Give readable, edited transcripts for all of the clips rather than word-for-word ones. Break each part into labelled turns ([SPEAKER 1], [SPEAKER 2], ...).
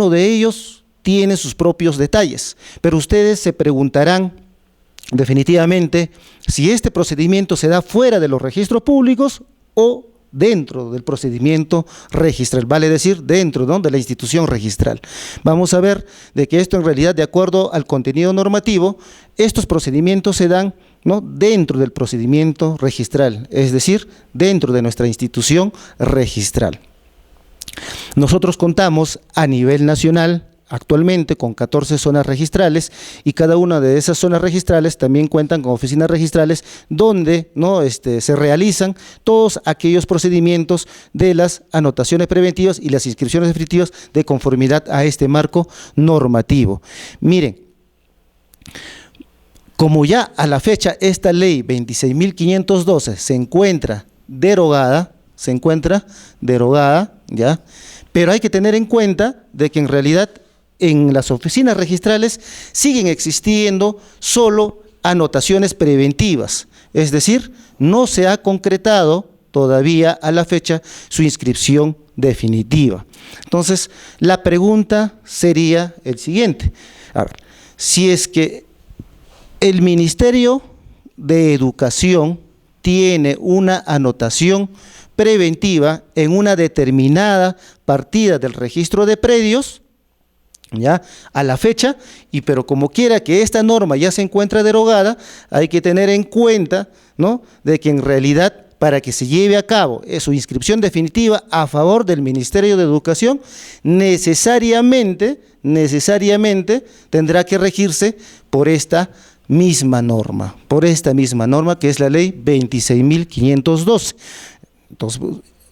[SPEAKER 1] uno de ellos tiene sus propios detalles, pero ustedes se preguntarán definitivamente si este procedimiento se da fuera de los registros públicos o dentro del procedimiento registral, vale decir, dentro, ¿no?, de la institución registral. Vamos a ver de que esto en realidad, de acuerdo al contenido normativo, estos procedimientos se dan, ¿no?, dentro del procedimiento registral, es decir, dentro de nuestra institución registral. Nosotros contamos a nivel nacional actualmente con 14 zonas registrales y cada una de esas zonas registrales también cuentan con oficinas registrales donde, ¿no?, se realizan todos aquellos procedimientos de las anotaciones preventivas y las inscripciones definitivas de conformidad a este marco normativo. Miren, como ya a la fecha esta ley 26.512 se encuentra derogada, ¿ya? Pero hay que tener en cuenta de que en realidad en las oficinas registrales siguen existiendo solo anotaciones preventivas, es decir, no se ha concretado todavía a la fecha su inscripción definitiva. Entonces, la pregunta sería el siguiente: a ver, si es que el Ministerio de Educación tiene una anotación preventiva en una determinada partida del registro de predios, ya a la fecha, pero como quiera que esta norma ya se encuentra derogada, hay que tener en cuenta, ¿no?, de que en realidad para que se lleve a cabo su inscripción definitiva a favor del Ministerio de Educación, necesariamente tendrá que regirse por esta misma norma que es la ley 26.512. Entonces,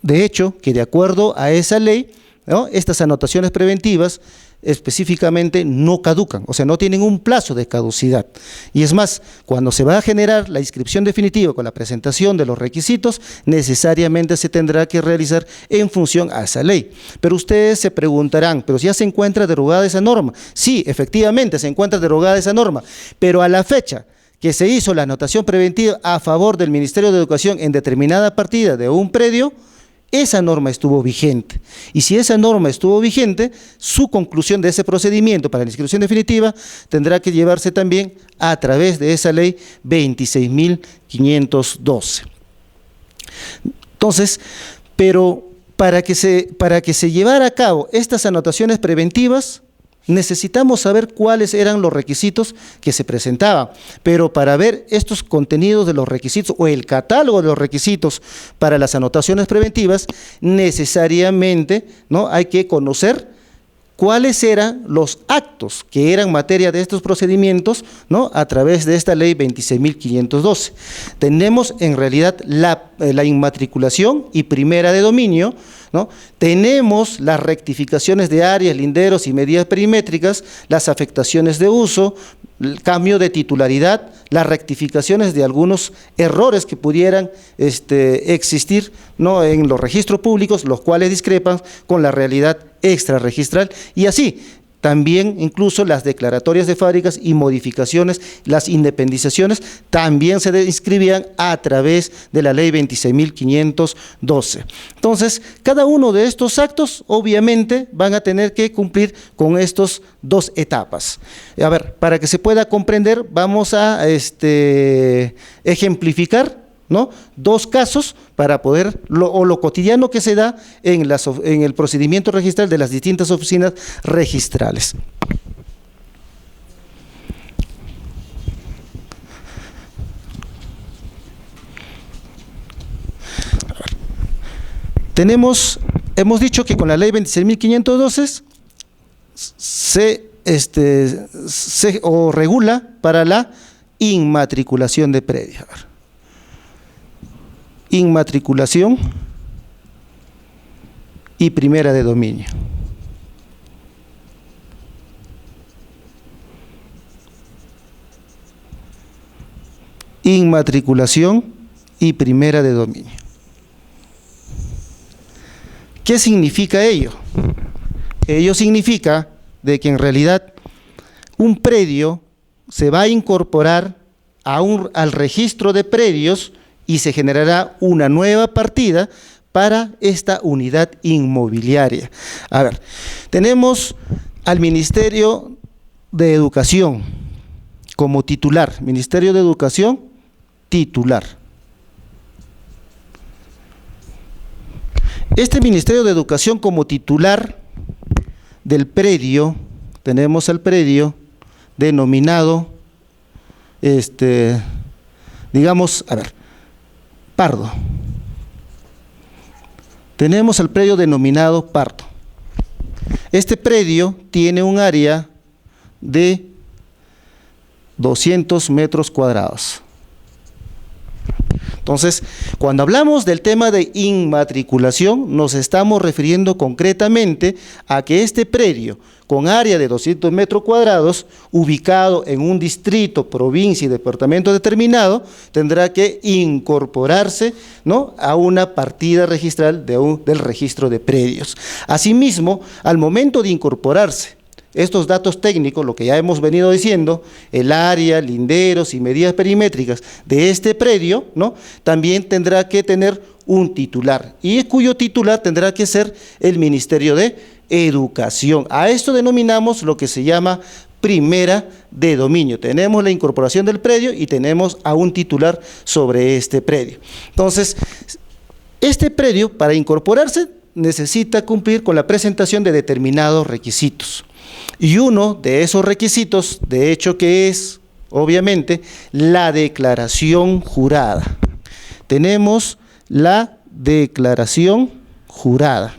[SPEAKER 1] de hecho, que de acuerdo a esa ley, ¿no?, estas anotaciones preventivas específicamente no caducan, o sea, no tienen un plazo de caducidad. Y es más, cuando se va a generar la inscripción definitiva con la presentación de los requisitos, necesariamente se tendrá que realizar en función a esa ley. Pero ustedes se preguntarán, ¿pero si ya se encuentra derogada esa norma? Sí, efectivamente se encuentra derogada esa norma, pero a la fecha que se hizo la anotación preventiva a favor del Ministerio de Educación en determinada partida de un predio, esa norma estuvo vigente. Y si esa norma estuvo vigente, su conclusión de ese procedimiento para la inscripción definitiva tendrá que llevarse también a través de esa ley 26.512. Entonces, pero para que se llevara a cabo estas anotaciones preventivas, necesitamos saber cuáles eran los requisitos que se presentaban, pero para ver estos contenidos de los requisitos o el catálogo de los requisitos para las anotaciones preventivas, necesariamente, ¿no?, hay que conocer cuáles eran los actos que eran materia de estos procedimientos, ¿no?, a través de esta ley 26.512. Tenemos en realidad la inmatriculación y primera de dominio, ¿no? Tenemos las rectificaciones de áreas, linderos y medidas perimétricas, las afectaciones de uso, el cambio de titularidad, las rectificaciones de algunos errores que pudieran existir, ¿no?, en los registros públicos, los cuales discrepan con la realidad extrarregistral, y así también incluso las declaratorias de fábricas y modificaciones, las independizaciones, también se inscribían a través de la ley 26.512. Entonces, cada uno de estos actos obviamente van a tener que cumplir con estas dos etapas. A ver, para que se pueda comprender, vamos a ejemplificar, ¿no?, dos casos para poder, lo cotidiano que se da en el procedimiento registral de las distintas oficinas registrales. Hemos dicho que con la ley 26.512 se regula para la inmatriculación de predios. Inmatriculación y primera de dominio. Inmatriculación y primera de dominio. ¿Qué significa ello? Ello significa de que en realidad un predio se va a incorporar al registro de predios y se generará una nueva partida para esta unidad inmobiliaria. A ver, tenemos al Ministerio de Educación como titular, Ministerio de Educación titular. Este Ministerio de Educación como titular del predio, tenemos el predio denominado, digamos, a ver, Pardo. Tenemos el predio denominado Pardo. Este predio tiene un área de 200 metros cuadrados. Entonces, cuando hablamos del tema de inmatriculación, nos estamos refiriendo concretamente a que este predio, con área de 200 metros cuadrados, ubicado en un distrito, provincia y departamento determinado, tendrá que incorporarse, ¿no?, a una partida registral del registro de predios. Asimismo, al momento de incorporarse estos datos técnicos, lo que ya hemos venido diciendo, el área, linderos y medidas perimétricas de este predio, ¿no?, también tendrá que tener un titular, y cuyo titular tendrá que ser el Ministerio de Educación. A esto denominamos lo que se llama primera de dominio. Tenemos la incorporación del predio y tenemos a un titular sobre este predio. Entonces, este predio, para incorporarse, necesita cumplir con la presentación de determinados requisitos. Y uno de esos requisitos, de hecho, que es, obviamente, la declaración jurada. Tenemos la declaración jurada.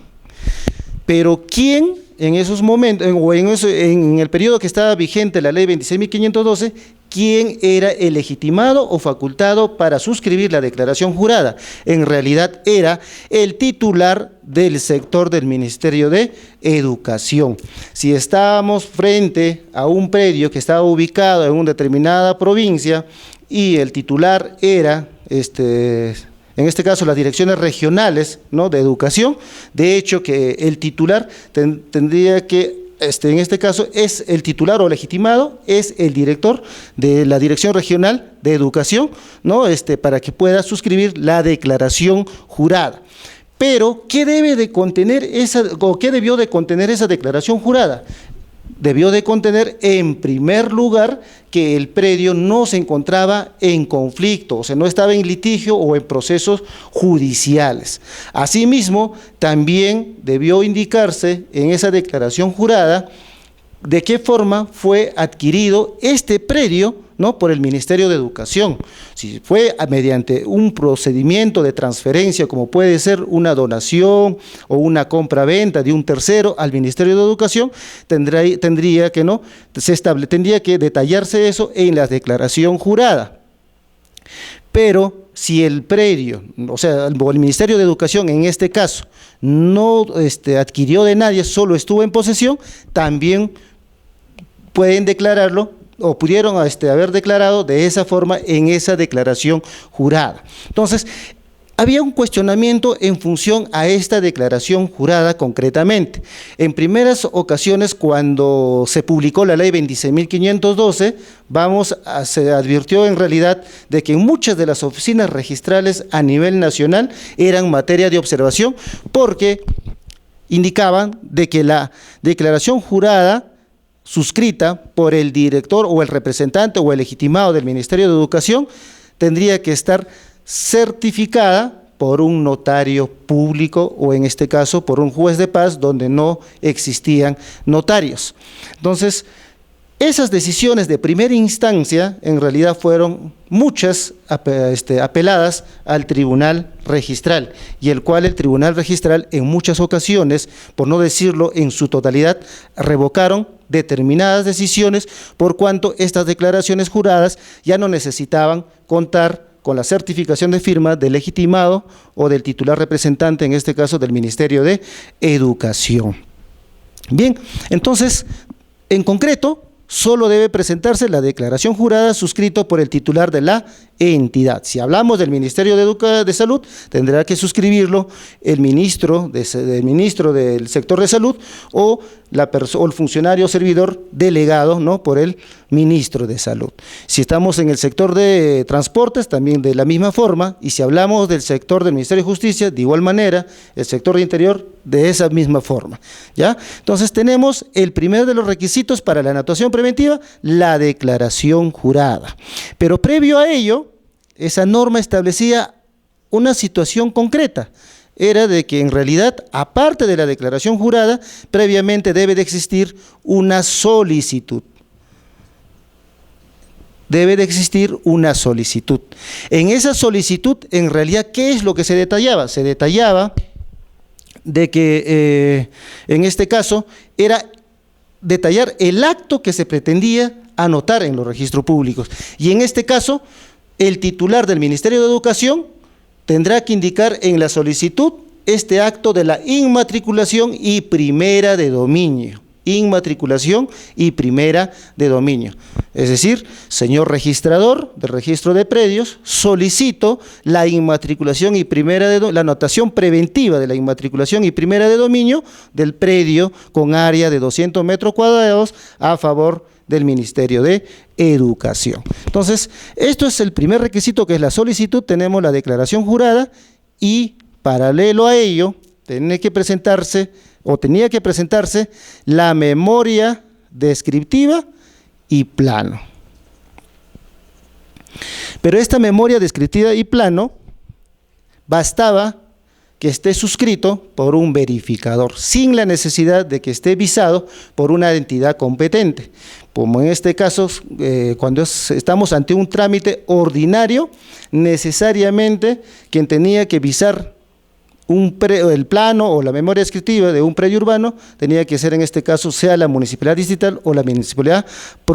[SPEAKER 1] Pero ¿quién en esos momentos, en el periodo que estaba vigente la ley 26.512, quién era el legitimado o facultado para suscribir la declaración jurada? En realidad era el titular del sector del Ministerio de Educación. Si estábamos frente a un predio que estaba ubicado en una determinada provincia y el titular era, en este caso, las direcciones regionales, ¿no?, de educación, de hecho que el titular tendría que, en este caso, es el titular o legitimado, es el director de la Dirección Regional de Educación, ¿no?, para que pueda suscribir la declaración jurada. Pero, ¿qué debe de contener qué debió de contener esa declaración jurada? Debió de contener, en primer lugar, que el predio no se encontraba en conflicto, o sea, no estaba en litigio o en procesos judiciales. Asimismo, también debió indicarse en esa declaración jurada de qué forma fue adquirido este predio, ¿no?, por el Ministerio de Educación. Si fue mediante un procedimiento de transferencia, como puede ser una donación o una compra-venta de un tercero al Ministerio de Educación, tendría que detallarse eso en la declaración jurada. Pero si el predio, o sea, el Ministerio de Educación en este caso, no adquirió de nadie, solo estuvo en posesión, también pueden declararlo o pudieron haber declarado de esa forma en esa declaración jurada. Entonces, había un cuestionamiento en función a esta declaración jurada concretamente. En primeras ocasiones, cuando se publicó la ley 26.512, se advirtió en realidad de que muchas de las oficinas registrales a nivel nacional eran materia de observación, porque indicaban de que la declaración jurada suscrita por el director o el representante o el legitimado del Ministerio de Educación tendría que estar certificada por un notario público o, en este caso, por un juez de paz, donde no existían notarios. Entonces, esas decisiones de primera instancia en realidad fueron muchas apeladas al Tribunal Registral, y el cual el Tribunal Registral en muchas ocasiones, por no decirlo en su totalidad, revocaron determinadas decisiones, por cuanto estas declaraciones juradas ya no necesitaban contar con la certificación de firma del legitimado o del titular representante, en este caso del Ministerio de Educación. Bien, entonces, en concreto, solo debe presentarse la declaración jurada suscrito por el titular de la entidad. Si hablamos del Ministerio de Salud, tendrá que suscribirlo el ministro del sector de salud o el funcionario servidor delegado, ¿no?, por el ministro de salud. Si estamos en el sector de transportes, también de la misma forma, y si hablamos del sector del Ministerio de Justicia, de igual manera, el sector de interior, de esa misma forma, ¿ya? Entonces tenemos el primero de los requisitos para la anotación preventiva, la declaración jurada. Pero previo a ello, esa norma establecía una situación concreta, era de que en realidad, aparte de la declaración jurada, previamente debe de existir una solicitud. Debe de existir una solicitud. En esa solicitud, en realidad, ¿qué es lo que se detallaba? Se detallaba de que, en este caso, era detallar el acto que se pretendía anotar en los registros públicos. Y en este caso, el titular del Ministerio de Educación tendrá que indicar en la solicitud este acto de la inmatriculación y primera de dominio. Inmatriculación y primera de dominio. Es decir, señor registrador del registro de predios, solicito la inmatriculación y la anotación preventiva de la inmatriculación y primera de dominio del predio con área de 200 metros cuadrados a favor del Ministerio de Educación. Entonces, esto es el primer requisito, que es la solicitud. Tenemos la declaración jurada y paralelo a ello tenía que presentarse la memoria descriptiva y plano. Pero esta memoria descriptiva y plano bastaba que esté suscrito por un verificador, sin la necesidad de que esté visado por una entidad competente. Como en este caso, cuando estamos ante un trámite ordinario, necesariamente quien tenía que visar el plano o la memoria descriptiva de un predio urbano tenía que ser, en este caso, sea la municipalidad distrital o la municipalidad